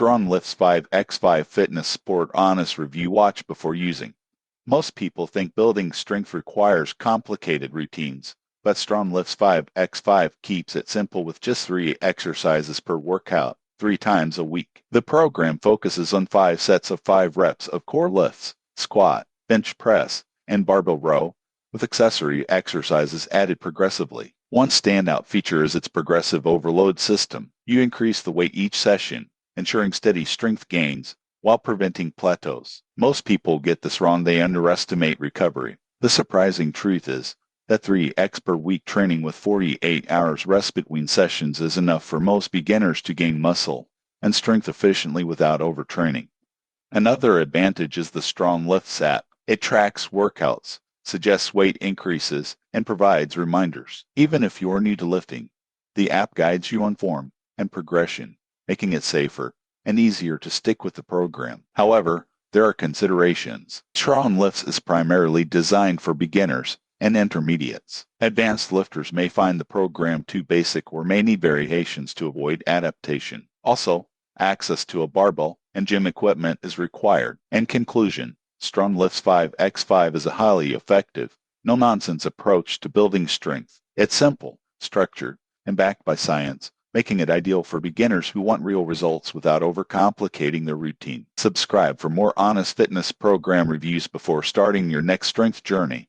StrongLifts 5x5 Fitness Sport Honest Review. Watch before using. Most people think building strength requires complicated routines, but StrongLifts 5x5 keeps it simple with just 3 exercises per workout, 3 times a week. The program focuses on 5 sets of 5 reps of core lifts, squat, bench press, and barbell row, with accessory exercises added progressively. One standout feature is its progressive overload system. You increase the weight each session, ensuring steady strength gains while preventing plateaus. Most people get this wrong. They underestimate recovery. The surprising truth is that 3x per week training with 48 hours rest between sessions is enough for most beginners to gain muscle and strength efficiently without overtraining. Another advantage is the StrongLifts app. It tracks workouts, suggests weight increases, and provides reminders. Even if you're new to lifting, the app guides you on form and progression, making it safer and easier to stick with the program. However, there are considerations. StrongLifts is primarily designed for beginners and intermediates. Advanced lifters may find the program too basic or may need variations to avoid adaptation. Also, access to a barbell and gym equipment is required. In conclusion, StrongLifts 5x5 is a highly effective, no-nonsense approach to building strength. It's simple, structured, and backed by science, making it ideal for beginners who want real results without overcomplicating their routine. Subscribe for more honest fitness program reviews before starting your next strength journey.